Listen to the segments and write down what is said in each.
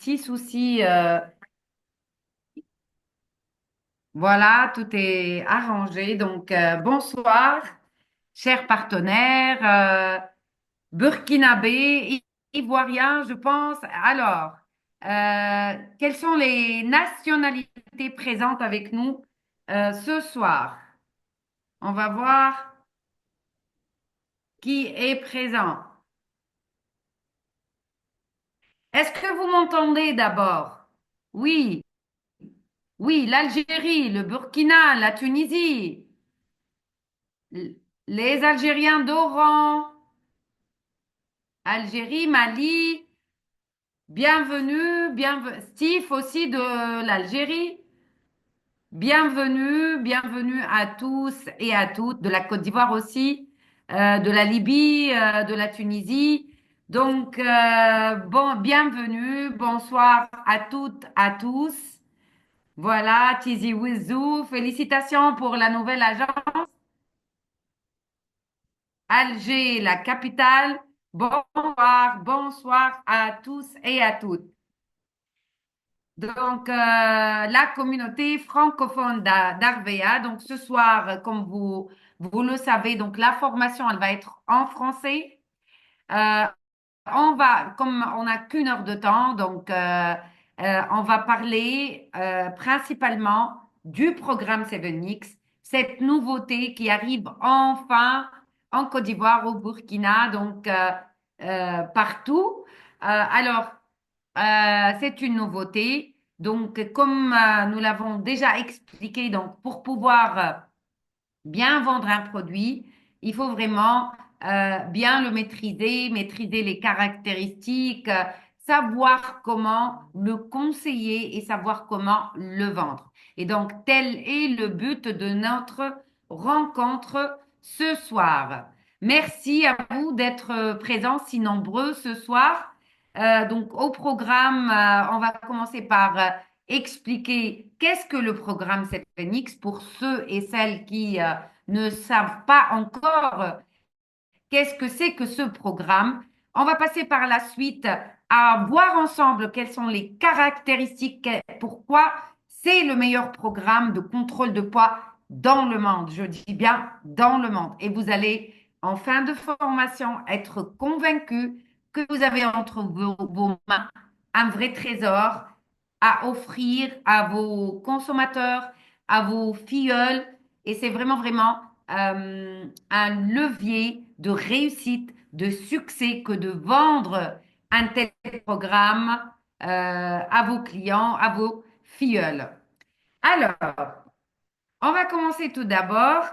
petit souci. Voilà, tout est arrangé. Donc, bonsoir, chers partenaires, burkinabés, ivoiriens, je pense. Alors, quelles sont les nationalités présentes avec nous ce soir? On va voir qui est présent. Est-ce que vous m'entendez d'abord? Oui, oui, l'Algérie, le Burkina, la Tunisie. Les Algériens d'Oran, Algérie, Mali, bienvenue, Steve aussi de l'Algérie, bienvenue à tous et à toutes, de la Côte d'Ivoire aussi, de la Libye, de la Tunisie. Donc, bon, bienvenue, bonsoir à toutes, à tous. Voilà, Tizi Ouzou, félicitations pour la nouvelle agence. Alger, la capitale. Bonsoir à tous et à toutes. Donc, la communauté francophone d'Arvea. Donc, ce soir, comme vous le savez, donc la formation, elle va être en français. Euh, comme on n'a qu'une heure de temps, donc on va parler principalement du programme 7X, cette nouveauté qui arrive enfin en Côte d'Ivoire, au Burkina, donc partout. C'est une nouveauté. Donc, comme nous l'avons déjà expliqué, donc pour pouvoir bien vendre un produit, il faut vraiment bien le maîtriser, maîtriser les caractéristiques, savoir comment le conseiller et savoir comment le vendre. Et donc, tel est le but de notre rencontre ce soir. Merci à vous d'être présents si nombreux ce soir. Donc, au programme, on va commencer par expliquer qu'est-ce que le programme 7X pour ceux et celles qui ne savent pas encore qu'est-ce que c'est que ce programme. On va passer par la suite à voir ensemble quelles sont les caractéristiques, pourquoi c'est le meilleur programme de contrôle de poids dans le monde. Je dis bien dans le monde. Et vous allez, en fin de formation, être convaincu que vous avez entre vos mains un vrai trésor à offrir à vos consommateurs, à vos filleuls. Et c'est vraiment un levier de réussite, de succès que de vendre un tel programme à vos clients, à vos filleuls. Alors, on va commencer tout d'abord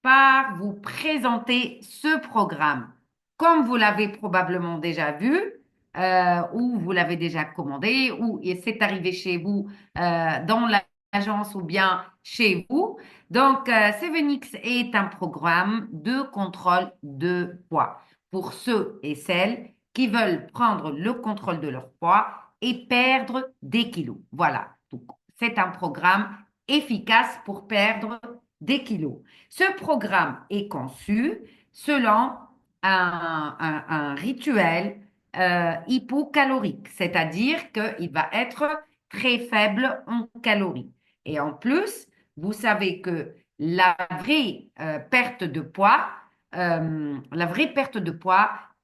par vous présenter ce programme. Comme vous l'avez probablement déjà vu, ou vous l'avez déjà commandé, ou c'est arrivé chez vous dans l'agence ou bien chez vous. Donc, 7X est un programme de contrôle de poids pour ceux et celles qui veulent prendre le contrôle de leur poids et perdre des kilos. Voilà. Donc, c'est un programme efficace pour perdre des kilos. Ce programme est conçu selon un rituel hypocalorique, c'est-à-dire qu'il va être très faible en calories. Et en plus, vous savez que la vraie perte de poids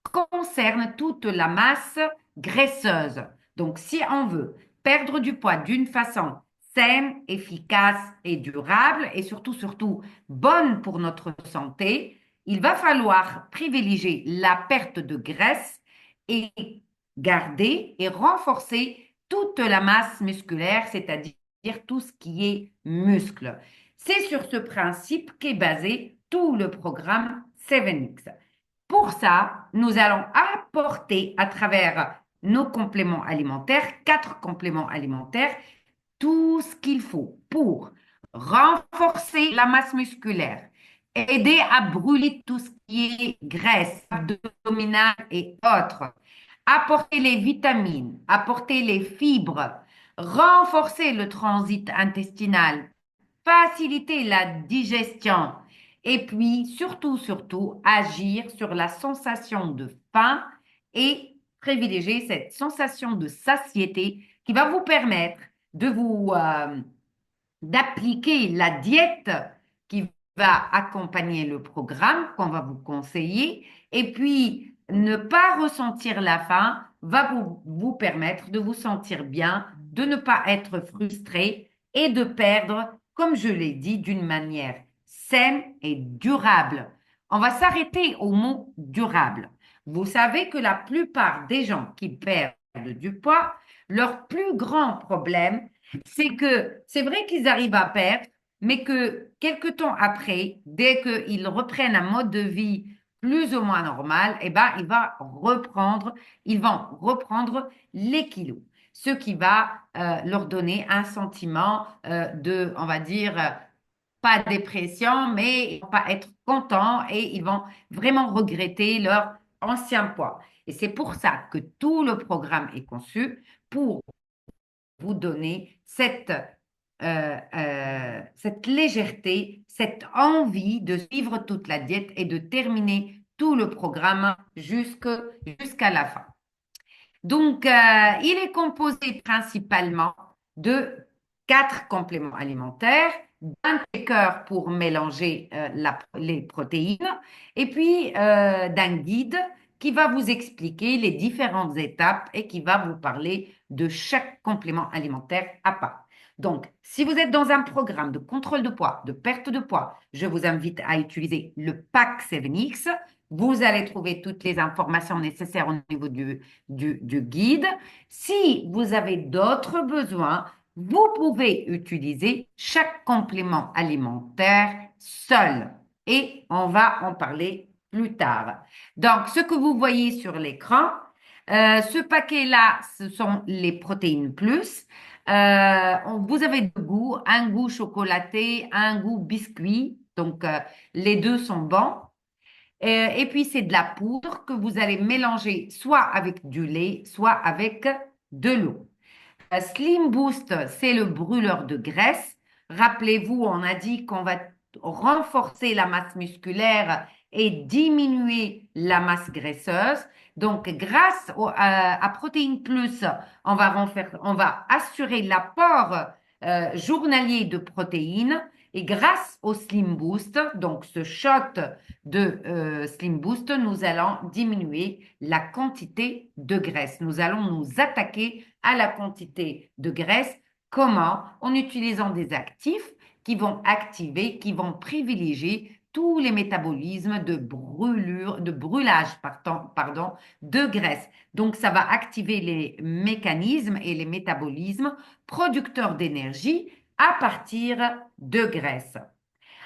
concerne toute la masse graisseuse. Donc, si on veut perdre du poids d'une façon saine, efficace et durable, et surtout, bonne pour notre santé, il va falloir privilégier la perte de graisse et garder et renforcer toute la masse musculaire, c'est-à-dire tout ce qui est muscle. C'est sur ce principe qu'est basé tout le programme 7X. Pour ça, nous allons apporter à travers nos compléments alimentaires, 4 compléments alimentaires, tout ce qu'il faut pour renforcer la masse musculaire, aider à brûler tout ce qui est graisse abdominale et autres, apporter les vitamines, apporter les fibres, renforcer le transit intestinal, faciliter la digestion et puis surtout agir sur la sensation de faim et privilégier cette sensation de satiété qui va vous permettre de vous d'appliquer la diète qui va accompagner le programme qu'on va vous conseiller et puis ne pas ressentir la faim va vous permettre de vous sentir bien, de ne pas être frustré et de perdre, comme je l'ai dit, d'une manière saine et durable. On va s'arrêter au mot durable. Vous savez que la plupart des gens qui perdent du poids, leur plus grand problème, c'est que c'est vrai qu'ils arrivent à perdre, mais que quelque temps après, dès qu'ils reprennent un mode de vie plus ou moins normal, eh ben, ils vont reprendre les kilos, ce qui va leur donner un sentiment de, on va dire, pas dépression, mais ils vont pas être contents et ils vont vraiment regretter leur ancien poids. Et c'est pour ça que tout le programme est conçu pour vous donner cette légèreté, cette envie de suivre toute la diète et de terminer tout le programme jusqu'à la fin. Donc, il est composé principalement de 4 compléments alimentaires, d'un shaker pour mélanger les protéines et puis d'un guide qui va vous expliquer les différentes étapes et qui va vous parler de chaque complément alimentaire à part. Donc, si vous êtes dans un programme de contrôle de poids, de perte de poids, je vous invite à utiliser le pack 7X. Vous allez trouver toutes les informations nécessaires au niveau du guide. Si vous avez d'autres besoins, vous pouvez utiliser chaque complément alimentaire seul et on va en parler plus tard. Donc, ce que vous voyez sur l'écran, ce paquet-là, ce sont les protéines plus. Vous avez deux goûts, un goût chocolaté, un goût biscuit. Donc, les deux sont bons. Et puis, c'est de la poudre que vous allez mélanger soit avec du lait, soit avec de l'eau. Slim Boost, c'est le brûleur de graisse. Rappelez-vous, on a dit qu'on va renforcer la masse musculaire et diminuer la masse graisseuse. Donc, grâce à Protéine Plus, on va assurer l'apport journalier de protéines. Et grâce au Slim Boost, donc ce shot de Slim Boost, nous allons diminuer la quantité de graisse. Nous allons nous attaquer à la quantité de graisse. Comment? En utilisant des actifs qui vont activer, qui vont privilégier tous les métabolismes de brûlage, de graisse. Donc, ça va activer les mécanismes et les métabolismes producteurs d'énergie à partir de graisse.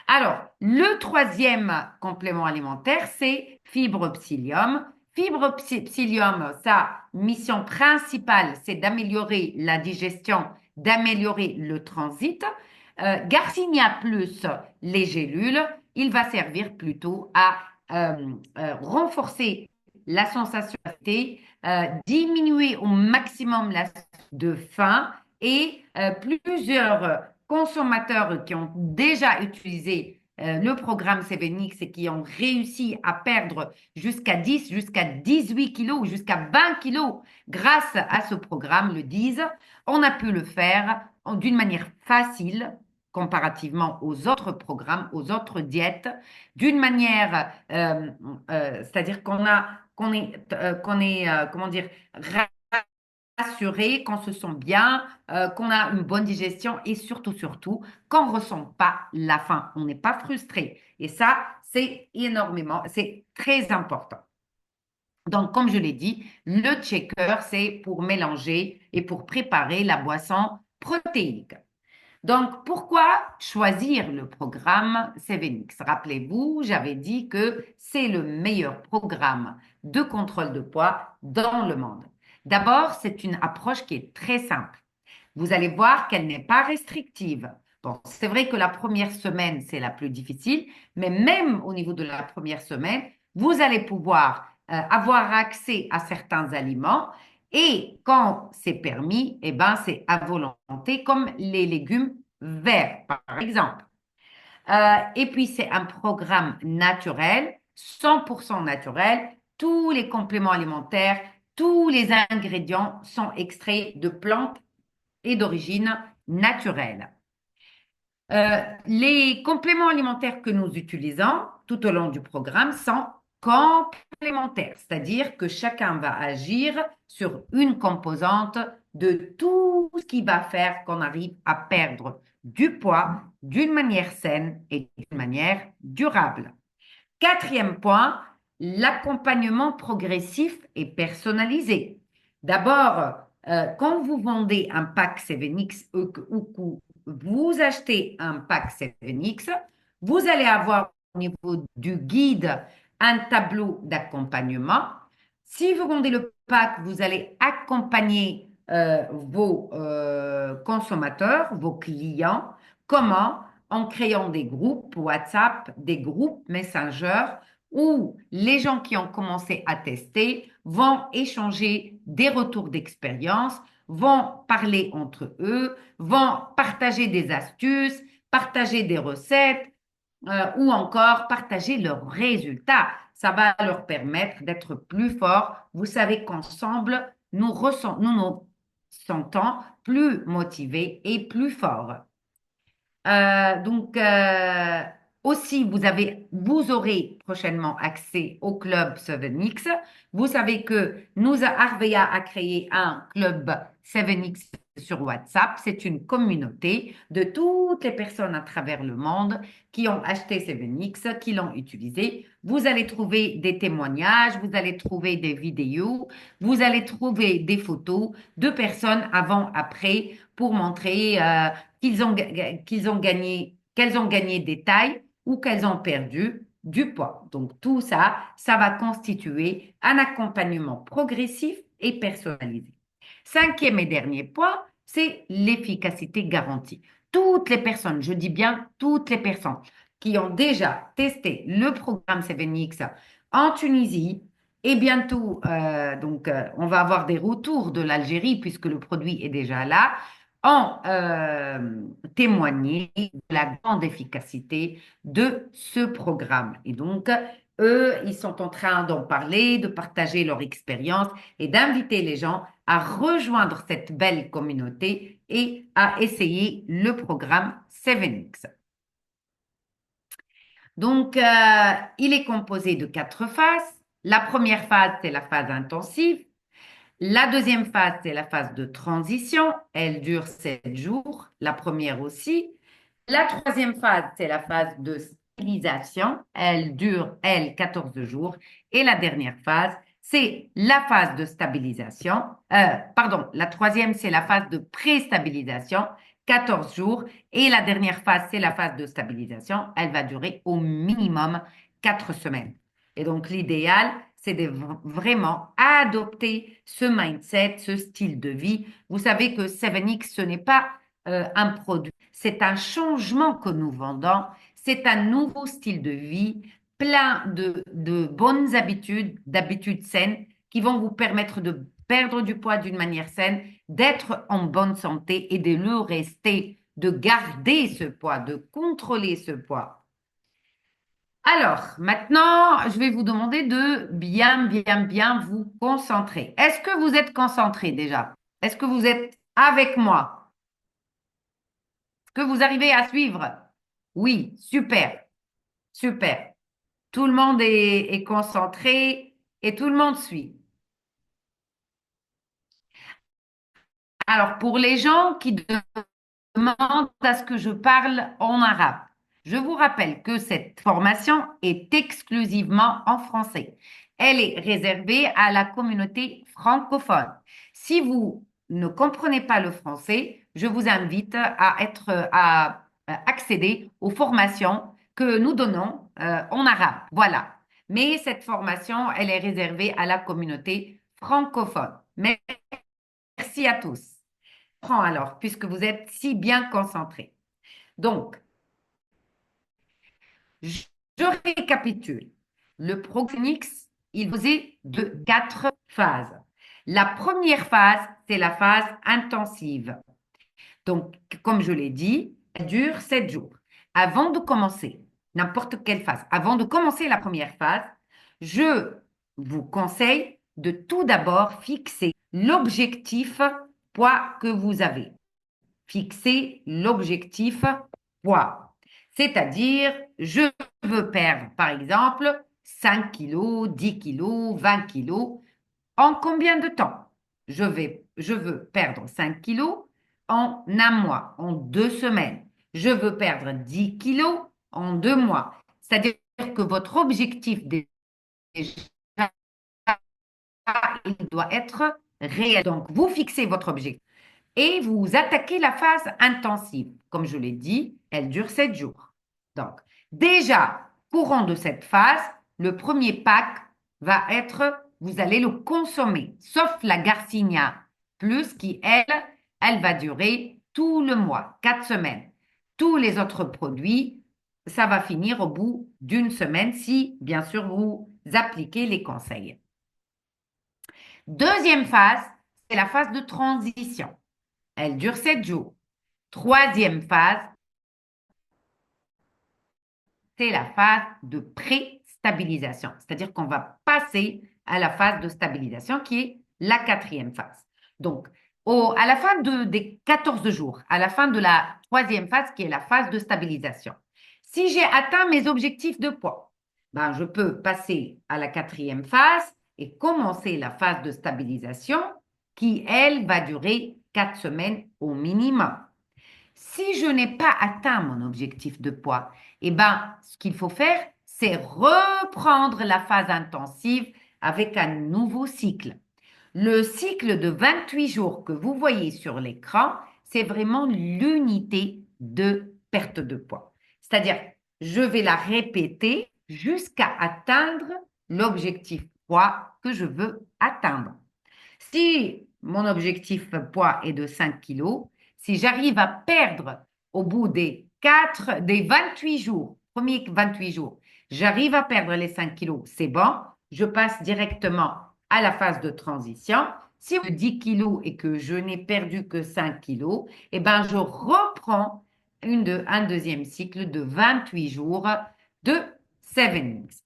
Alors, le troisième complément alimentaire, c'est fibre psyllium. Fibre psyllium, sa mission principale, c'est d'améliorer la digestion, d'améliorer le transit. Garcinia plus, les gélules, il va servir plutôt à renforcer la sensation de satiété, diminuer au maximum la de faim et plusieurs consommateurs qui ont déjà utilisé le programme 7X et qui ont réussi à perdre jusqu'à 10, jusqu'à 18 kilos, jusqu'à 20 kilos grâce à ce programme, le disent. On a pu le faire d'une manière facile comparativement aux autres programmes, aux autres diètes, d'une manière, c'est-à-dire qu'on est, comment dire, rassuré, qu'on se sent bien, qu'on a une bonne digestion et surtout, qu'on ne ressent pas la faim. On n'est pas frustré. Et ça, c'est très important. Donc, comme je l'ai dit, le shaker, c'est pour mélanger et pour préparer la boisson protéique. Donc, pourquoi choisir le programme 7X? Rappelez-vous, j'avais dit que c'est le meilleur programme de contrôle de poids dans le monde. D'abord, c'est une approche qui est très simple. Vous allez voir qu'elle n'est pas restrictive. Bon, c'est vrai que la première semaine, c'est la plus difficile, mais même au niveau de la première semaine, vous allez pouvoir avoir accès à certains aliments et quand c'est permis, eh ben, c'est à volonté, comme les légumes verts, par exemple. Et puis, c'est un programme naturel, 100% naturel. Tous les compléments alimentaires tous les ingrédients sont extraits de plantes et d'origine naturelle. Les compléments alimentaires que nous utilisons tout au long du programme sont complémentaires, c'est-à-dire que chacun va agir sur une composante de tout ce qui va faire qu'on arrive à perdre du poids d'une manière saine et d'une manière durable. Quatrième point, l'accompagnement progressif et personnalisé. D'abord, quand vous vendez un pack 7X ou que vous achetez un pack 7X, vous allez avoir au niveau du guide un tableau d'accompagnement. Si vous vendez le pack, vous allez accompagner vos consommateurs, vos clients. Comment? En créant des groupes WhatsApp, des groupes Messenger, où les gens qui ont commencé à tester vont échanger des retours d'expérience, vont parler entre eux, vont partager des astuces, partager des recettes ou encore partager leurs résultats. Ça va leur permettre d'être plus forts. Vous savez qu'ensemble, nous nous sentons plus motivés et plus forts. Donc, aussi, vous aurez prochainement accès au club 7X. Vous savez que Arvea a créé un club 7X sur WhatsApp. C'est une communauté de toutes les personnes à travers le monde qui ont acheté 7X, qui l'ont utilisé. Vous allez trouver des témoignages, vous allez trouver des vidéos, vous allez trouver des photos de personnes avant, après pour montrer qu'elles ont gagné des tailles ou qu'elles ont perdu du poids. Donc, tout ça, ça va constituer un accompagnement progressif et personnalisé. Cinquième et dernier point, c'est l'efficacité garantie. Toutes les personnes, je dis bien toutes les personnes qui ont déjà testé le programme 7X en Tunisie, et bientôt, on va avoir des retours de l'Algérie puisque le produit est déjà là, ont témoigné de la grande efficacité de ce programme. Et donc, eux, ils sont en train d'en parler, de partager leur expérience et d'inviter les gens à rejoindre cette belle communauté et à essayer le programme 7X. Donc, il est composé de 4 phases. La première phase, c'est la phase intensive. La deuxième phase, c'est la phase de transition. Elle dure 7 jours. La première aussi. La troisième phase, c'est la phase de stabilisation. Elle dure, elle, 14 jours. Et la dernière phase, c'est la phase de stabilisation. Pardon, la troisième, c'est la phase de pré-stabilisation, 14 jours. Et la dernière phase, c'est la phase de stabilisation. Elle va durer au minimum 4 semaines. Et donc, l'idéal, c'est de vraiment adopter ce mindset, ce style de vie. Vous savez que 7X, ce n'est pas un produit, c'est un changement que nous vendons, c'est un nouveau style de vie, plein de bonnes habitudes, d'habitudes saines qui vont vous permettre de perdre du poids d'une manière saine, d'être en bonne santé et de le rester, de garder ce poids, de contrôler ce poids. Alors, maintenant, je vais vous demander de bien vous concentrer. Est-ce que vous êtes concentré déjà? Est-ce que vous êtes avec moi? Est-ce que vous arrivez à suivre? Oui, super, super. Tout le monde est concentré et tout le monde suit. Alors, pour les gens qui demandent à ce que je parle en arabe, je vous rappelle que cette formation est exclusivement en français. Elle est réservée à la communauté francophone. Si vous ne comprenez pas le français, je vous invite à accéder aux formations que nous donnons en arabe. Voilà. Mais cette formation, elle est réservée à la communauté francophone. Merci à tous. Prends alors, puisque vous êtes si bien concentrés. Donc, je récapitule. Le Prognix, il faisait de 4 phases. La première phase, c'est la phase intensive. Donc, comme je l'ai dit, elle dure 7 jours. Avant de commencer n'importe quelle phase, avant de commencer la première phase, je vous conseille de tout d'abord fixer l'objectif poids que vous avez. Fixer l'objectif poids. C'est-à-dire, je veux perdre, par exemple, 5 kilos, 10 kilos, 20 kilos. En combien de temps? Je veux perdre 5 kilos en un mois, en 2 semaines. Je veux perdre 10 kilos en 2 mois. C'est-à-dire que votre objectif déjà, il doit être réel. Donc, vous fixez votre objectif et vous attaquez la phase intensive. Comme je l'ai dit, elle dure 7 jours. Donc, déjà, courant de cette phase, le premier pack va être, vous allez le consommer, sauf la Garcinia Plus qui, elle va durer tout le mois, 4 semaines. Tous les autres produits, ça va finir au bout d'une semaine si, bien sûr, vous appliquez les conseils. Deuxième phase, c'est la phase de transition. Elle dure 7 jours. Troisième phase, c'est la phase de pré-stabilisation. C'est-à-dire qu'on va passer à la phase de stabilisation qui est la quatrième phase. Donc, à la fin des 14 jours, à la fin de la troisième phase qui est la phase de stabilisation, si j'ai atteint mes objectifs de poids, ben, je peux passer à la quatrième phase et commencer la phase de stabilisation qui, elle, va durer 4 semaines au minimum. Si je n'ai pas atteint mon objectif de poids, eh ben, ce qu'il faut faire, c'est reprendre la phase intensive avec un nouveau cycle. Le cycle de 28 jours que vous voyez sur l'écran, c'est vraiment l'unité de perte de poids. C'est-à-dire, je vais la répéter jusqu'à atteindre l'objectif poids que je veux atteindre. Si mon objectif poids est de 5 kilos, si j'arrive à perdre au bout des 28 jours, premiers 28 jours, j'arrive à perdre les 5 kilos, c'est bon, je passe directement à la phase de transition. Si je 10 kilos et que je n'ai perdu que 5 kilos, eh ben, je reprends un deuxième cycle de 28 jours de 7 weeks.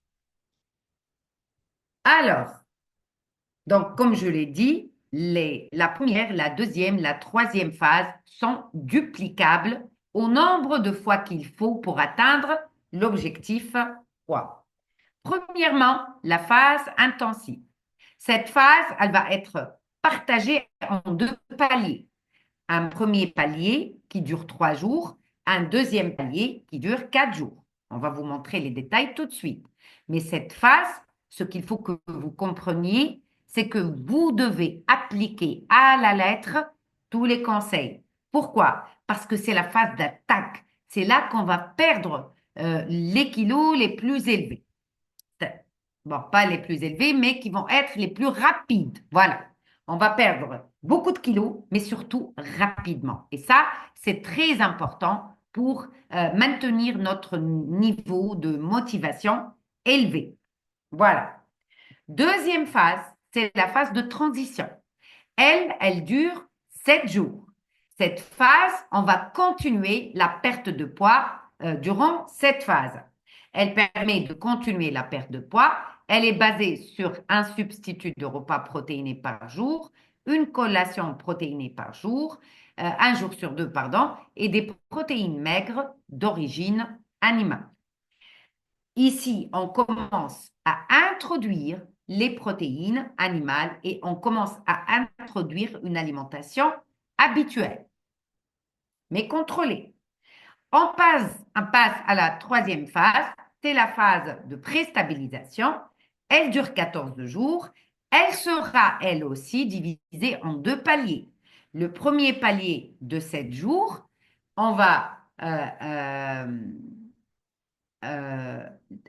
Alors, donc, comme je l'ai dit, la première, la deuxième, la troisième phase sont duplicables au nombre de fois qu'il faut pour atteindre l'objectif poids. Premièrement, la phase intensive. Cette phase, elle va être partagée en deux paliers. Un premier palier qui dure 3 jours, un deuxième palier qui dure 4 jours. On va vous montrer les détails tout de suite. Mais cette phase, ce qu'il faut que vous compreniez, c'est que vous devez appliquer à la lettre tous les conseils. Pourquoi? Parce que c'est la phase d'attaque. C'est là qu'on va perdre les kilos les plus élevés. Bon, pas les plus élevés, mais qui vont être les plus rapides. Voilà. On va perdre beaucoup de kilos, mais surtout rapidement. Et ça, c'est très important pour maintenir notre niveau de motivation élevé. Voilà. Deuxième phase, c'est la phase de transition. Elle dure 7 jours. Cette phase, on va continuer la perte de poids durant cette phase. Elle permet de continuer la perte de poids. Elle est basée sur un substitut de repas protéinés par jour, une collation protéinée par jour, un jour sur deux, pardon, et des protéines maigres d'origine animale. Ici, on commence à introduire les protéines animales et on commence à introduire une alimentation habituelle, mais contrôlée. On passe à la troisième phase, c'est la phase de pré-stabilisation. Elle dure 14 jours. Elle sera, elle aussi, divisée en deux paliers. Le premier palier de 7 jours, on va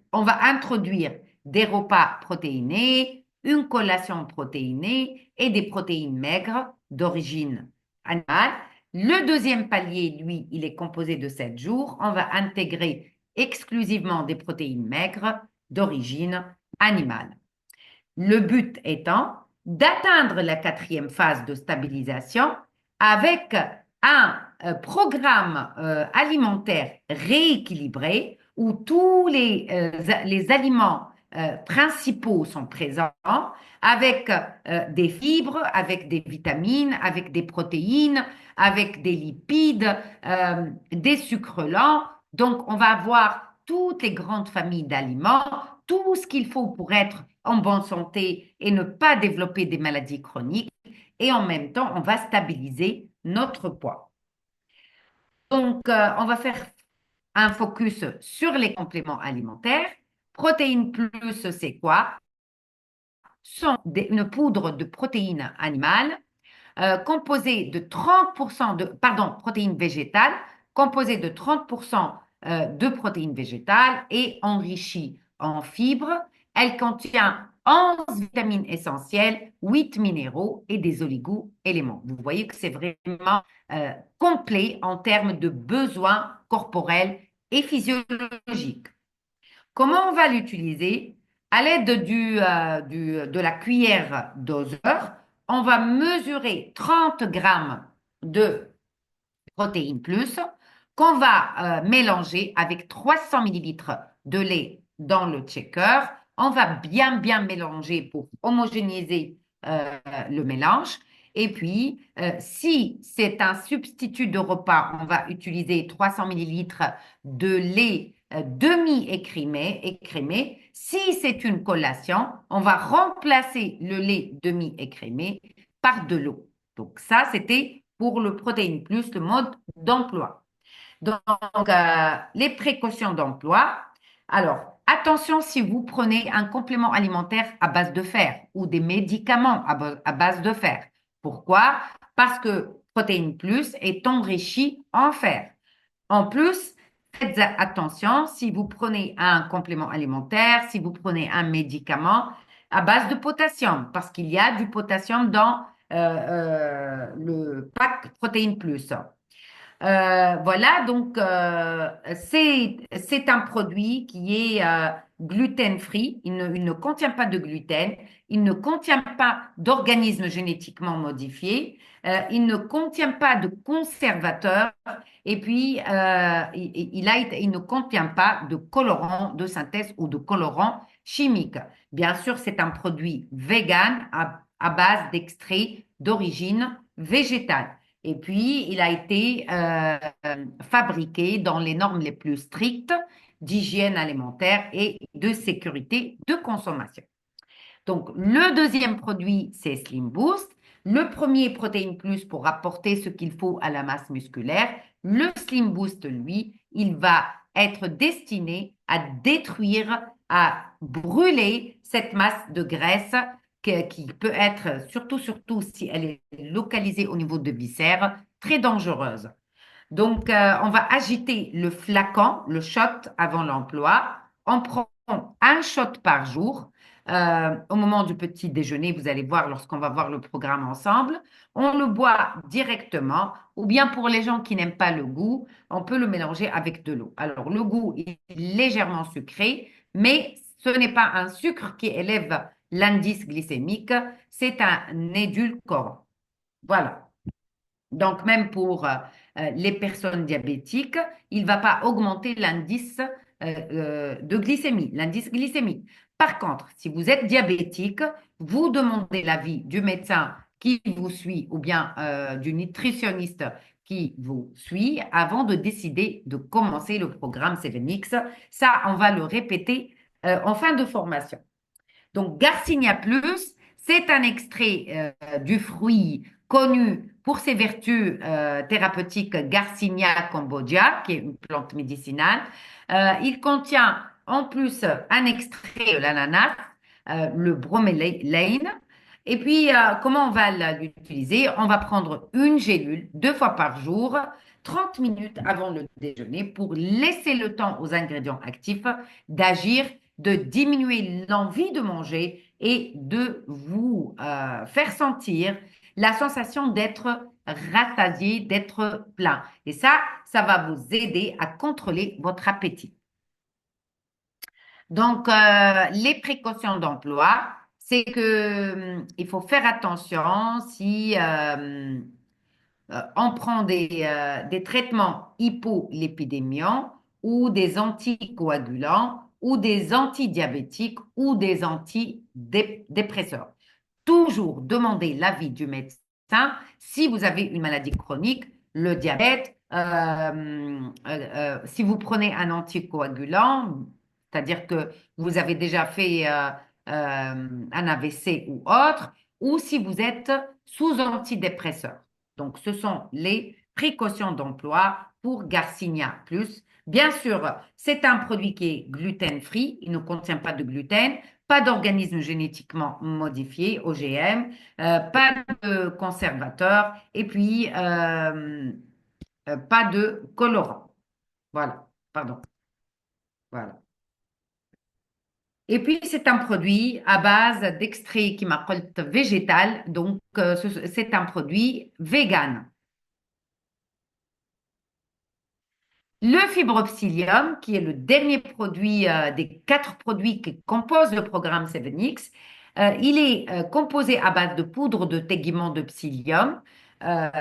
introduire des repas protéinés, une collation protéinée et des protéines maigres d'origine animale. Le deuxième palier, lui, il est composé de 7 jours. On va intégrer exclusivement des protéines maigres d'origine animale. Le but étant d'atteindre la quatrième phase de stabilisation avec un programme alimentaire rééquilibré où tous les aliments principaux sont présents avec des fibres, avec des vitamines, avec des protéines, avec des lipides, des sucres lents. Donc, on va avoir toutes les grandes familles d'aliments, tout ce qu'il faut pour être en bonne santé et ne pas développer des maladies chroniques. Et en même temps, on va stabiliser notre poids. Donc, on va faire un focus sur les compléments alimentaires. Protéines plus, c'est quoi? Une poudre de protéines animales composée de 30% protéines végétales, composée de 30% de protéines végétales et enrichie en fibres. Elle contient 11 vitamines essentielles, 8 minéraux et des oligo-éléments. Vous voyez que c'est vraiment complet en termes de besoins corporels et physiologiques. Comment on va l'utiliser? À l'aide de la cuillère doseur, on va mesurer 30 grammes de protéines plus qu'on va mélanger avec 300 millilitres de lait dans le shaker. On va bien mélanger pour homogénéiser le mélange. Et puis, si c'est un substitut de repas, on va utiliser 300 millilitres de lait demi-écrémé. Si c'est une collation, on va remplacer le lait demi-écrémé par de l'eau. Donc ça, c'était pour le protéine plus, le mode d'emploi. Donc, les précautions d'emploi. Alors, attention si vous prenez un complément alimentaire à base de fer ou des médicaments à base de fer. Pourquoi? Parce que protéine plus est enrichi en fer. En plus, faites attention si vous prenez un complément alimentaire, si vous prenez un médicament à base de potassium, parce qu'il y a du potassium dans le pack protéine plus. Voilà, donc c'est un produit qui est gluten-free. Il ne contient pas de gluten. Il ne contient pas d'organismes génétiquement modifiés. Il ne contient pas de conservateurs. Et puis, il ne contient pas de colorant de synthèse ou de colorant chimique. Bien sûr, c'est un produit vegan à base d'extrait d'origine végétale. Et puis, il a été fabriqué dans les normes les plus strictes d'hygiène alimentaire et de sécurité de consommation. Donc, le deuxième produit, c'est Slim Boost. Le premier, Protéine Plus, pour apporter ce qu'il faut à la masse musculaire. Le Slim Boost, lui, il va être destiné à détruire, à brûler cette masse de graisse qui peut être, surtout si elle est localisée au niveau de viscères, très dangereuse. Donc, on va agiter le flacon, le shot avant l'emploi. On prend un shot par jour. Au moment du petit déjeuner, vous allez voir lorsqu'on va voir le programme ensemble. On le boit directement ou bien pour les gens qui n'aiment pas le goût, on peut le mélanger avec de l'eau. Alors, le goût est légèrement sucré, mais ce n'est pas un sucre qui élève l'indice glycémique, c'est un édulcorant. Voilà. Donc, même pour les personnes diabétiques, il ne va pas augmenter l'indice de glycémie, l'indice glycémique. Par contre, si vous êtes diabétique, vous demandez l'avis du médecin qui vous suit ou bien du nutritionniste qui vous suit avant de décider de commencer le programme 7X. Ça, on va le répéter en fin de formation. Donc, Garcinia Plus, c'est un extrait du fruit connu pour ses vertus thérapeutiques Garcinia cambogia, qui est une plante médicinale. Il contient en plus un extrait de l'ananas, le bromelain. Et puis, comment on va l'utiliser? On va prendre une gélule 2 fois par jour, 30 minutes avant le déjeuner pour laisser le temps aux ingrédients actifs d'agir, de diminuer l'envie de manger et de vous faire sentir la sensation d'être rassasié, d'être plein. Et ça va vous aider à contrôler votre appétit. Donc, les précautions d'emploi, c'est que il faut faire attention si on prend des traitements hypolipidémiants ou des anticoagulants ou des antidiabétiques ou des antidépresseurs. Toujours demander l'avis du médecin si vous avez une maladie chronique, le diabète, si vous prenez un anticoagulant, c'est-à-dire que vous avez déjà fait un AVC ou autre, ou si vous êtes sous antidépresseur. Donc, ce sont les précautions d'emploi pour Garcinia Plus. Bien sûr, c'est un produit qui est gluten-free, il ne contient pas de gluten, pas d'organismes génétiquement modifiés, OGM, pas de conservateurs et puis pas de colorant. Voilà, pardon. Voilà. Et puis, c'est un produit à base d'extrait qui m'appelle végétal, donc c'est un produit vegan. Le fibropsylium, qui est le dernier produit des quatre produits qui composent le programme 7X, il est composé à base de poudre de tégument de psyllium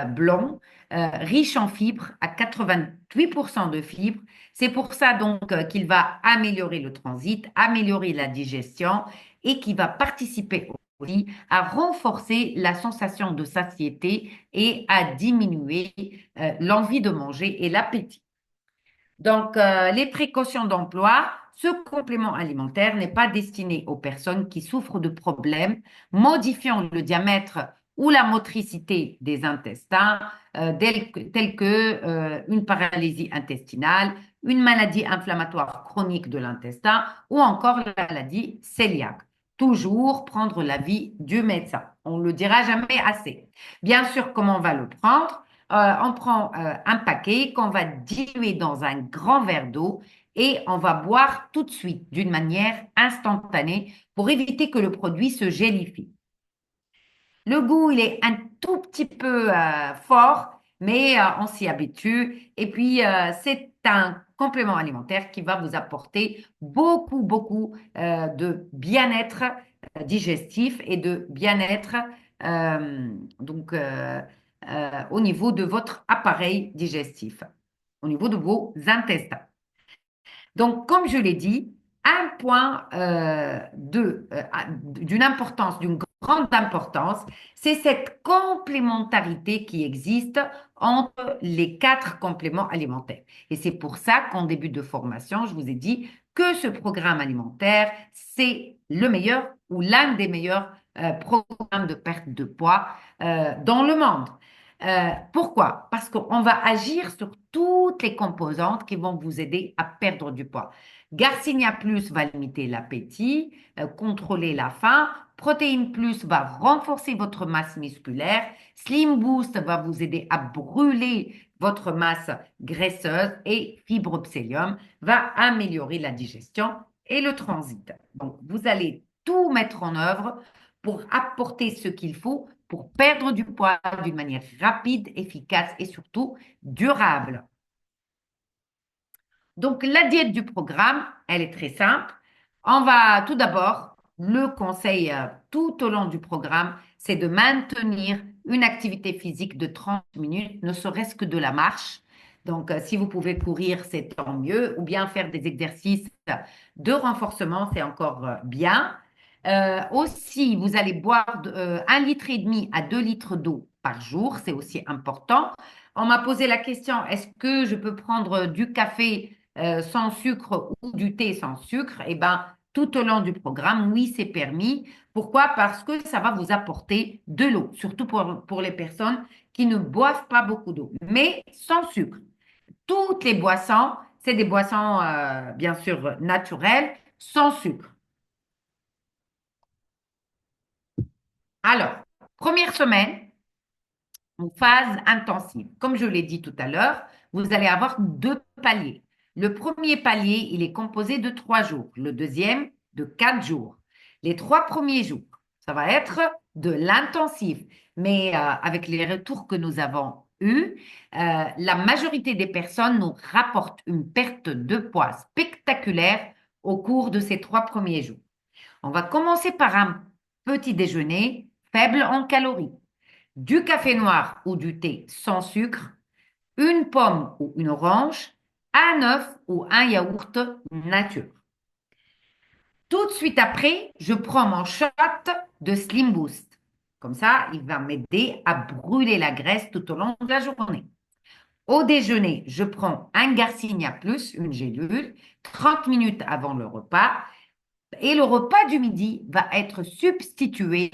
blanc, riche en fibres, à 88% de fibres. C'est pour ça donc qu'il va améliorer le transit, améliorer la digestion et qui va participer aussi à renforcer la sensation de satiété et à diminuer l'envie de manger et l'appétit. Donc, les précautions d'emploi, ce complément alimentaire n'est pas destiné aux personnes qui souffrent de problèmes modifiant le diamètre ou la motricité des intestins, tels que une paralysie intestinale, une maladie inflammatoire chronique de l'intestin ou encore la maladie cœliaque. Toujours prendre l'avis du médecin. On ne le dira jamais assez. Bien sûr, comment on va le prendre? On prend un paquet qu'on va diluer dans un grand verre d'eau et on va boire tout de suite d'une manière instantanée pour éviter que le produit se gélifie. Le goût, il est un tout petit peu fort, mais on s'y habitue. Et puis, c'est un complément alimentaire qui va vous apporter beaucoup, beaucoup de bien-être digestif et de bien-être donc au niveau de votre appareil digestif, au niveau de vos intestins. Donc, comme je l'ai dit, un point d'une importance, d'une grande importance, c'est cette complémentarité qui existe entre les quatre compléments alimentaires. Et c'est pour ça qu'en début de formation, je vous ai dit que ce programme alimentaire, c'est le meilleur ou l'un des meilleurs programmes de perte de poids dans le monde. Pourquoi? Parce qu'on va agir sur toutes les composantes qui vont vous aider à perdre du poids. Garcinia Plus va limiter l'appétit, contrôler la faim. Protéine Plus va renforcer votre masse musculaire. Slim Boost va vous aider à brûler votre masse graisseuse. Et Fibropsylium va améliorer la digestion et le transit. Donc, vous allez tout mettre en œuvre pour apporter ce qu'il faut pour perdre du poids d'une manière rapide, efficace et surtout durable. Donc, la diète du programme, elle est très simple. On va tout d'abord, le conseil tout au long du programme, c'est de maintenir une activité physique de 30 minutes, ne serait-ce que de la marche. Donc, si vous pouvez courir, c'est tant mieux, ou bien faire des exercices de renforcement, c'est encore bien. Aussi, vous allez boire 1,5 litre à 2 litres d'eau par jour, c'est aussi important. On m'a posé la question, est-ce que je peux prendre du café sans sucre ou du thé sans sucre? Eh bien, tout au long du programme, oui, c'est permis. Pourquoi? Parce que ça va vous apporter de l'eau, surtout pour les personnes qui ne boivent pas beaucoup d'eau, mais sans sucre. Toutes les boissons, c'est des boissons, bien sûr, naturelles, sans sucre. Alors, première semaine, en phase intensive. Comme je l'ai dit tout à l'heure, vous allez avoir deux paliers. Le premier palier, il est composé de 3 jours. Le deuxième, de 4 jours. Les 3 premiers jours, ça va être de l'intensif. Mais avec les retours que nous avons eus, la majorité des personnes nous rapportent une perte de poids spectaculaire au cours de ces 3 premiers jours. On va commencer par un petit déjeuner faible en calories, du café noir ou du thé sans sucre, une pomme ou une orange, un œuf ou un yaourt nature. Tout de suite après, je prends mon shot de Slim Boost. Comme ça, il va m'aider à brûler la graisse tout au long de la journée. Au déjeuner, je prends un Garcinia Plus, une gélule, 30 minutes avant le repas. Et le repas du midi va être substitué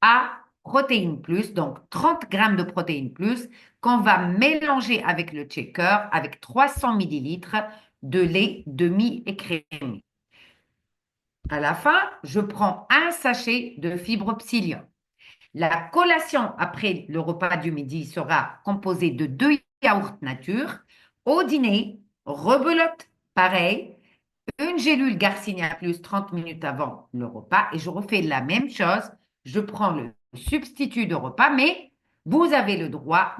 à protéines plus, donc 30 grammes de protéines plus, qu'on va mélanger avec le shaker avec 300 millilitres de lait demi-écrémé. À la fin, je prends un sachet de fibres psyllium. La collation après le repas du midi sera composée de 2 yaourts nature. Au dîner, rebelote, pareil, une gélule Garcinia Plus 30 minutes avant le repas et je refais la même chose. Je prends le substitut de repas, mais vous avez le droit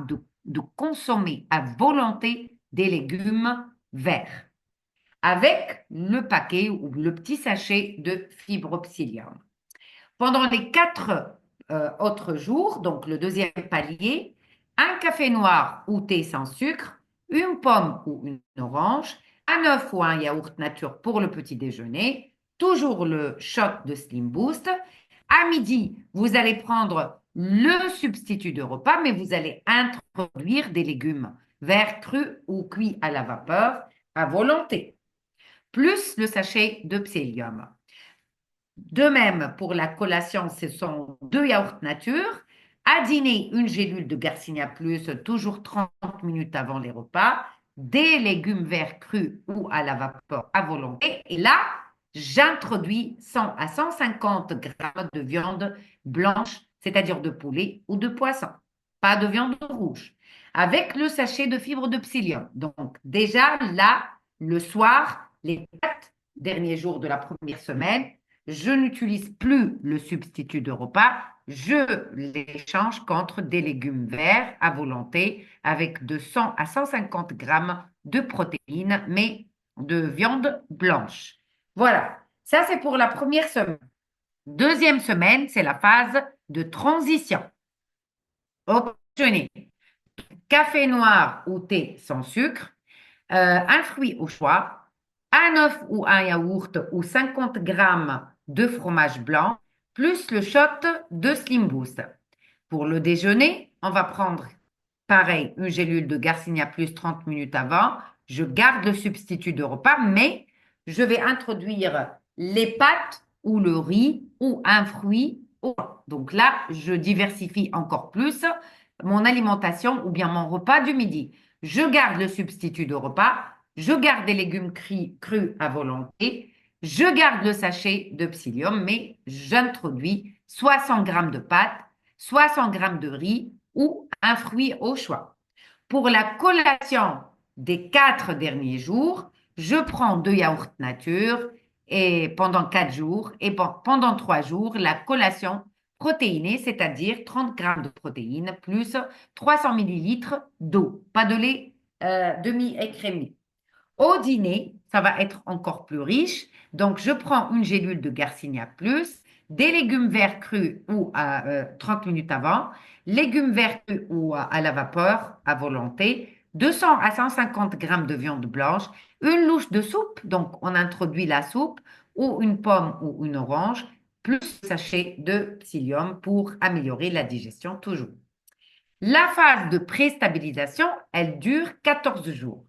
de consommer à volonté des légumes verts avec le paquet ou le petit sachet de fibres psyllium. Pendant les 4 autres jours, donc le deuxième palier, un café noir ou thé sans sucre, une pomme ou une orange, un œuf ou un yaourt nature pour le petit déjeuner, toujours le shot de Slim Boost. À midi, vous allez prendre le substitut de repas, mais vous allez introduire des légumes verts, crus ou cuits à la vapeur à volonté, plus le sachet de psyllium. De même, pour la collation, ce sont 2 yaourts nature. À dîner, une gélule de Garcinia Plus, toujours 30 minutes avant les repas. Des légumes verts crus ou à la vapeur à volonté. Et là, j'introduis 100 à 150 grammes de viande blanche, c'est-à-dire de poulet ou de poisson. Pas de viande rouge. Avec le sachet de fibres de psyllium. Donc, déjà, là, le soir, les 4 derniers jours de la première semaine, je n'utilise plus le substitut de repas, je l'échange contre des légumes verts à volonté avec de 100 à 150 grammes de protéines, mais de viande blanche. Voilà, ça c'est pour la première semaine. Deuxième semaine, c'est la phase de transition. Au déjeuner, café noir ou thé sans sucre, un fruit au choix, un œuf ou un yaourt ou 50 grammes de fromage blanc, plus le shot de Slim Boost. Pour le déjeuner, on va prendre, pareil, une gélule de Garcinia Plus 30 minutes avant. Je garde le substitut de repas, mais je vais introduire les pâtes ou le riz ou un fruit. Donc là, je diversifie encore plus mon alimentation ou bien mon repas du midi. Je garde le substitut de repas, je garde des légumes crus à volonté, je garde le sachet de psyllium, mais j'introduis 60 grammes de pâtes, 60 grammes de riz ou un fruit au choix. Pour la collation des 4 derniers jours, je prends 2 yaourts nature et pendant 4 jours et pendant 3 jours, la collation protéinée, c'est-à-dire 30 grammes de protéines plus 300 millilitres d'eau, pas de lait demi-écrémé. Au dîner, ça va être encore plus riche. Donc, je prends une gélule de Garcinia Plus, des légumes verts crus ou 30 minutes avant, légumes verts crus ou à la vapeur à volonté, 200 à 150 grammes de viande blanche, une louche de soupe, donc on introduit la soupe, ou une pomme ou une orange, plus un sachet de psyllium pour améliorer la digestion toujours. La phase de préstabilisation, elle dure 14 jours.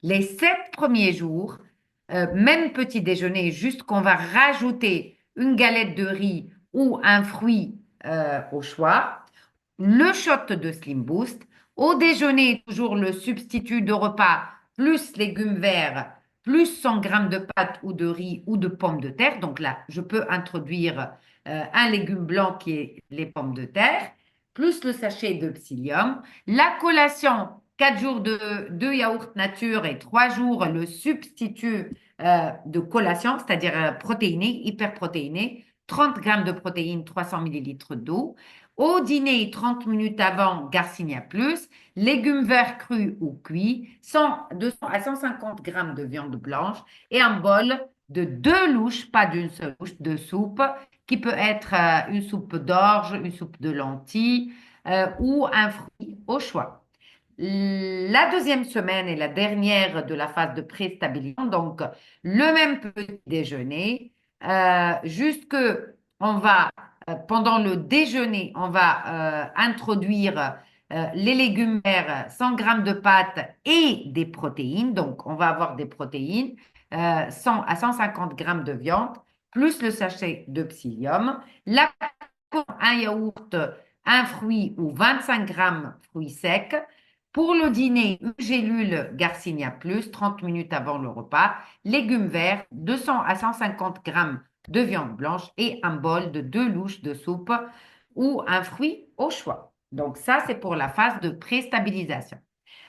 Les 7 premiers jours, même petit déjeuner, juste qu'on va rajouter une galette de riz ou un fruit au choix, le shot de Slim Boost. Au déjeuner, toujours le substitut de repas, plus légumes verts, plus 100 grammes de pâtes ou de riz ou de pommes de terre. Donc là, je peux introduire un légume blanc qui est les pommes de terre, plus le sachet de psyllium. La collation, 4 jours de 2 yaourts nature et 3 jours le substitut de collation, c'est-à-dire protéiné, hyperprotéiné, 30 grammes de protéines, 300 millilitres d'eau. Au dîner, 30 minutes avant, Garcinia Plus, légumes verts crus ou cuits, 200 à 150 grammes de viande blanche et un bol de 2 louches, pas d'une seule louche, de soupe, qui peut être une soupe d'orge, une soupe de lentilles ou un fruit au choix. La deuxième semaine est la dernière de la phase de préstabilisation, donc le même petit déjeuner, jusque on va, pendant le déjeuner, on va introduire les légumes verts, 100 grammes de pâtes et des protéines. Donc, on va avoir des protéines, 100 à 150 grammes de viande, plus le sachet de psyllium, la un yaourt, un fruit ou 25 grammes fruits secs. Pour le dîner, une gélule Garcinia Plus, 30 minutes avant le repas, légumes verts, 200 à 150 grammes de viande blanche et un bol de 2 louches de soupe ou un fruit au choix. Donc ça, c'est pour la phase de pré-stabilisation.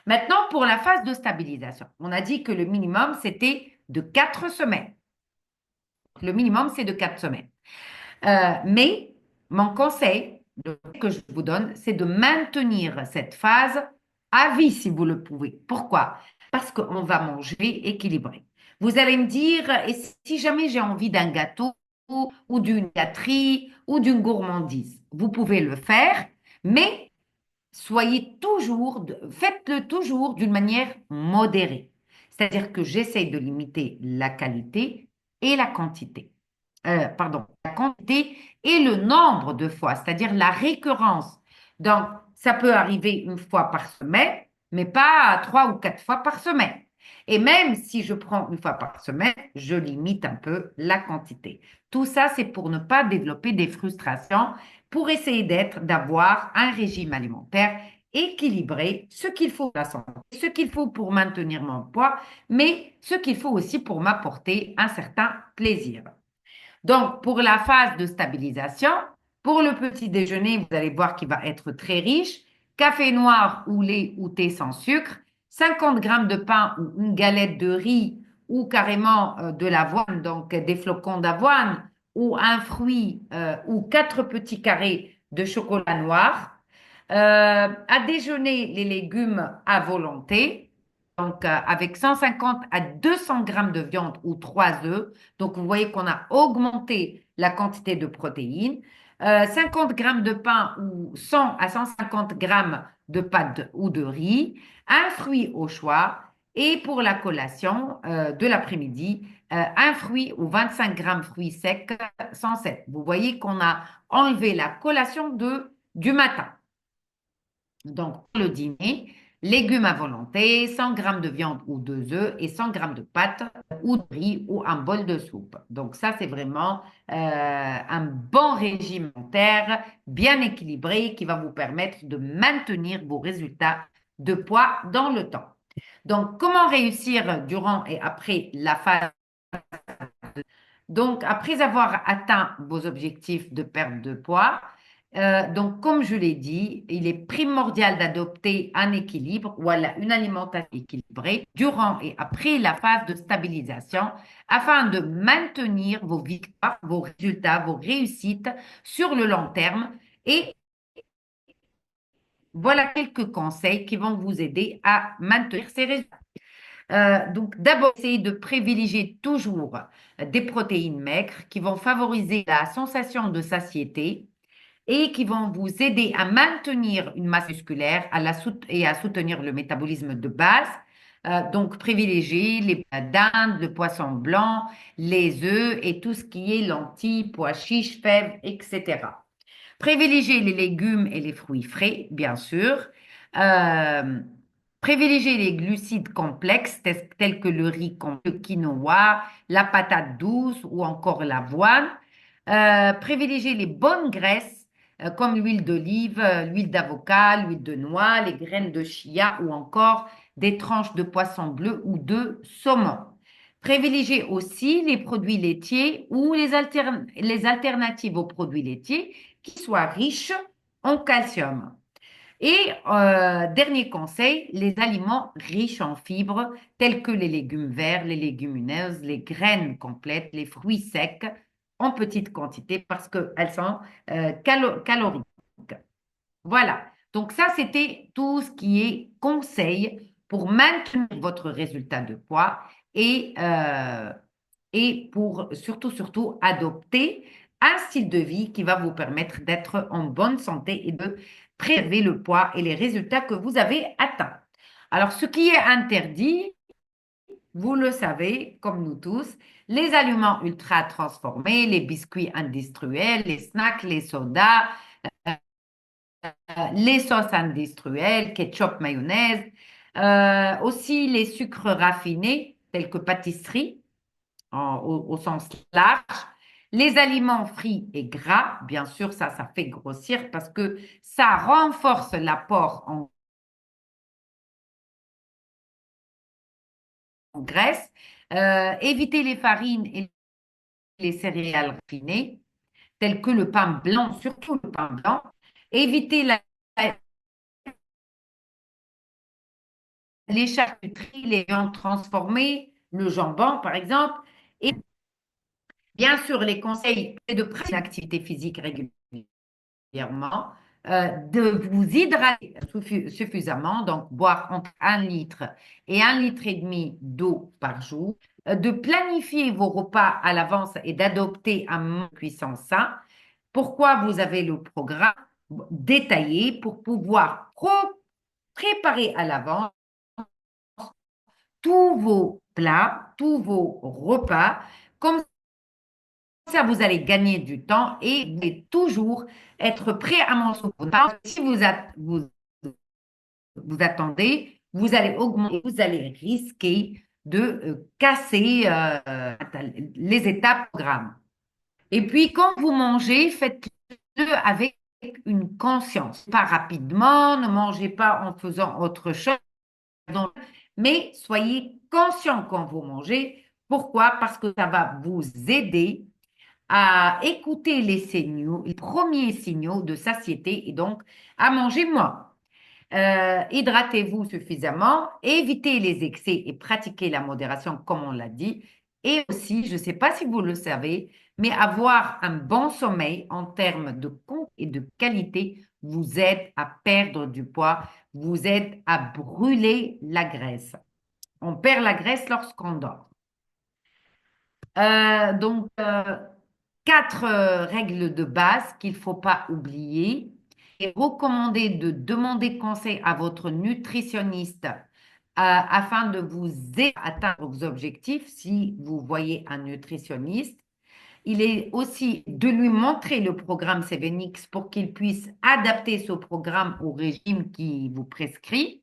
Maintenant, pour la phase de stabilisation, on a dit que le minimum, c'était de 4 semaines. Le minimum, c'est de 4 semaines. Mais mon conseil que je vous donne, c'est de maintenir cette phase à vie si vous le pouvez. Pourquoi? Parce qu'on va manger équilibré. Vous allez me dire, et si jamais j'ai envie d'un gâteau ou d'une gâterie ou d'une gourmandise, vous pouvez le faire, mais faites-le toujours d'une manière modérée. C'est-à-dire que j'essaye de limiter la qualité et la quantité. Pardon, la quantité et le nombre de fois, c'est-à-dire la récurrence. Donc, ça peut arriver une fois par semaine, mais pas 3 ou 4 fois par semaine. Et même si je prends une fois par semaine, je limite un peu la quantité. Tout ça, c'est pour ne pas développer des frustrations, pour essayer d'avoir un régime alimentaire équilibré, ce qu'il faut pour la santé, ce qu'il faut pour maintenir mon poids, mais ce qu'il faut aussi pour m'apporter un certain plaisir. Donc, pour la phase de stabilisation, pour le petit déjeuner, vous allez voir qu'il va être très riche. Café noir ou lait ou thé sans sucre, 50 grammes de pain ou une galette de riz ou carrément de l'avoine, donc des flocons d'avoine ou un fruit ou 4 petits carrés de chocolat noir. À déjeuner, les légumes à volonté, donc avec 150 à 200 grammes de viande ou 3 œufs. Donc, vous voyez qu'on a augmenté la quantité de protéines. 50 grammes de pain ou 100 à 150 grammes de pâtes ou de riz, un fruit au choix. Et pour la collation de l'après-midi, un fruit ou 25 grammes fruits secs sans sel. Vous voyez qu'on a enlevé la collation du matin. Donc, pour le dîner, légumes à volonté, 100 grammes de viande ou 2 œufs et 100 grammes de pâtes ou de riz ou un bol de soupe. Donc, ça, c'est vraiment un bon régime alimentaire, bien équilibré, qui va vous permettre de maintenir vos résultats de poids dans le temps. Donc, comment réussir durant et après la phase? Donc, après avoir atteint vos objectifs de perte de poids, donc, comme je l'ai dit, il est primordial d'adopter un équilibre ou une alimentation équilibrée durant et après la phase de stabilisation afin de maintenir vos victoires, vos résultats, vos réussites sur le long terme. Et voilà quelques conseils qui vont vous aider à maintenir ces résultats. Donc, d'abord, essayez de privilégier toujours des protéines maigres qui vont favoriser la sensation de satiété et qui vont vous aider à maintenir une masse musculaire et à soutenir le métabolisme de base. Donc, privilégiez les dindes, le poisson blanc, les œufs et tout ce qui est lentilles, pois chiches, fèves, etc. Privilégiez les légumes et les fruits frais, bien sûr. Euh, Privilégiez les glucides complexes tels que le riz, le quinoa, la patate douce ou encore l'avoine. Privilégiez les bonnes graisses comme l'huile d'olive, l'huile d'avocat, l'huile de noix, les graines de chia ou encore des tranches de poisson bleu ou de saumon. Privilégiez aussi les produits laitiers ou les alternatives aux produits laitiers qui soient riches en calcium. Et dernier conseil, les aliments riches en fibres tels que les légumes verts, les légumineuses, les graines complètes, les fruits secs en petite quantité parce qu'elles sont caloriques. Voilà. Donc ça, c'était tout ce qui est conseil pour maintenir votre résultat de poids et pour surtout adopter un style de vie qui va vous permettre d'être en bonne santé et de préserver le poids et les résultats que vous avez atteints. Alors, ce qui est interdit, vous le savez, comme nous tous, les aliments ultra transformés, les biscuits industriels, les snacks, les sodas, les sauces industrielles, ketchup, mayonnaise, aussi les sucres raffinés tels que pâtisserie au sens large, les aliments frits et gras, bien sûr, ça fait grossir parce que ça renforce l'apport en graisse. Éviter les farines et les céréales raffinées, telles que le pain blanc, surtout le pain blanc. Éviter les charcuteries, les viandes transformées, le jambon, par exemple. Et bien sûr, les conseils c'est de pratiquer une activité physique régulièrement, de vous hydrater suffisamment, donc boire entre 1 litre et 1,5 litre d'eau par jour, de planifier vos repas à l'avance et d'adopter un mode de cuisson sain. Pourquoi vous avez le programme détaillé pour pouvoir préparer à l'avance tous vos plats, tous vos repas, comme ça vous allez gagner du temps et vous allez toujours être prêt à manger. Si vous attendez, vous allez augmenter, vous allez risquer de casser les étapes du programme. Et puis, quand vous mangez, faites-le avec une conscience. Pas rapidement, ne mangez pas en faisant autre chose, mais soyez conscient quand vous mangez. Pourquoi? Parce que ça va vous aider à écouter les signaux, les premiers signaux de satiété et donc à manger moins. Hydratez-vous suffisamment, évitez les excès et pratiquez la modération comme on l'a dit. Et aussi, je ne sais pas si vous le savez, mais avoir un bon sommeil en termes de quantité et de qualité vous aide à perdre du poids, vous aide à brûler la graisse. On perd la graisse lorsqu'on dort. Donc, 4 règles de base qu'il ne faut pas oublier. Et recommandé de demander conseil à votre nutritionniste afin de vous aider à atteindre vos objectifs si vous voyez un nutritionniste. Il est aussi de lui montrer le programme Sevenix pour qu'il puisse adapter ce programme au régime qui vous prescrit.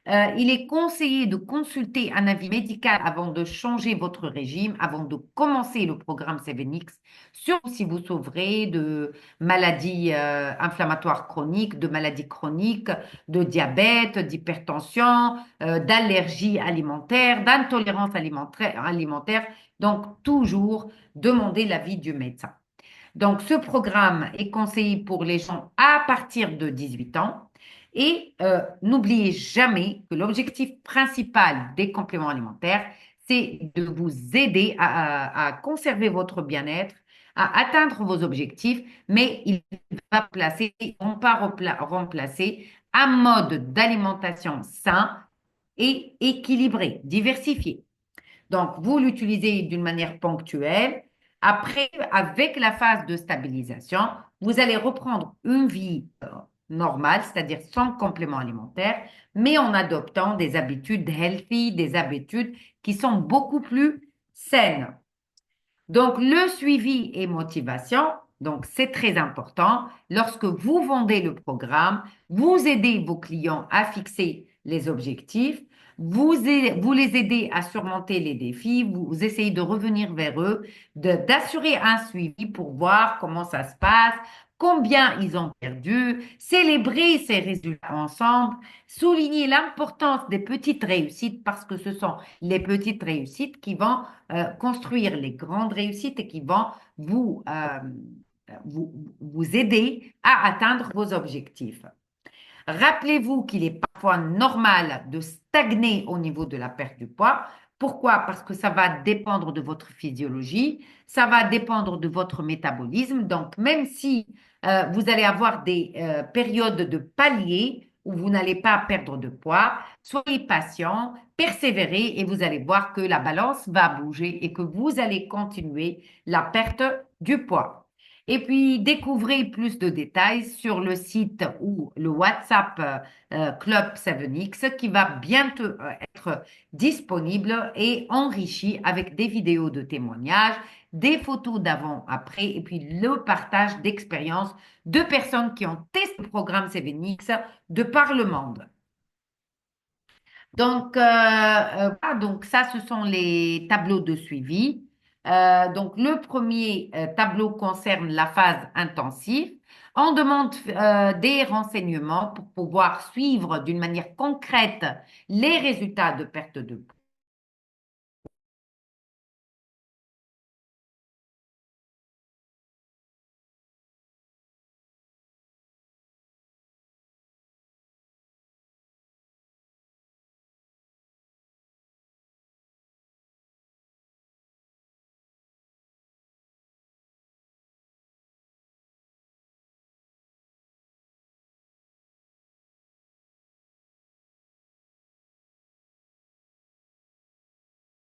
Il est conseillé de consulter un avis médical avant de changer votre régime, avant de commencer le programme Sevenix, surtout si vous souffrez de maladies inflammatoires chroniques, de maladies chroniques, de diabète, d'hypertension, d'allergies alimentaires, d'intolérance alimentaire. Donc, toujours demander l'avis du médecin. Donc, ce programme est conseillé pour les gens à partir de 18 ans. Et n'oubliez jamais que l'objectif principal des compléments alimentaires, c'est de vous aider à conserver votre bien-être, à atteindre vos objectifs, mais il va placer, on pas remplacer un mode d'alimentation sain et équilibré, diversifié. Donc, vous l'utilisez d'une manière ponctuelle. Après, avec la phase de stabilisation, vous allez reprendre une vie normale, c'est-à-dire sans complément alimentaire, mais en adoptant des habitudes healthy, des habitudes qui sont beaucoup plus saines. Donc, le suivi et motivation, donc c'est très important. Lorsque vous vendez le programme, vous aidez vos clients à fixer les objectifs, vous les aidez à surmonter les défis, vous essayez de revenir vers eux, d'assurer un suivi pour voir comment ça se passe, combien ils ont perdu, célébrer ces résultats ensemble, souligner l'importance des petites réussites parce que ce sont les petites réussites qui vont construire les grandes réussites et qui vont vous aider à atteindre vos objectifs. Rappelez-vous qu'il est parfois normal de stagner au niveau de la perte du poids. Pourquoi? Parce que ça va dépendre de votre physiologie, ça va dépendre de votre métabolisme. Donc, même si vous allez avoir des périodes de paliers où vous n'allez pas perdre de poids, soyez patient, persévérez et vous allez voir que la balance va bouger et que vous allez continuer la perte du poids. Et puis, découvrez plus de détails sur le site ou le WhatsApp Club 7X qui va bientôt être disponible et enrichi avec des vidéos de témoignages, des photos d'avant-après et puis le partage d'expériences de personnes qui ont testé le programme 7X de par le monde. Donc, voilà, donc ça, ce sont les tableaux de suivi. Donc, le premier tableau concerne la phase intensive. On demande des renseignements pour pouvoir suivre d'une manière concrète les résultats de perte de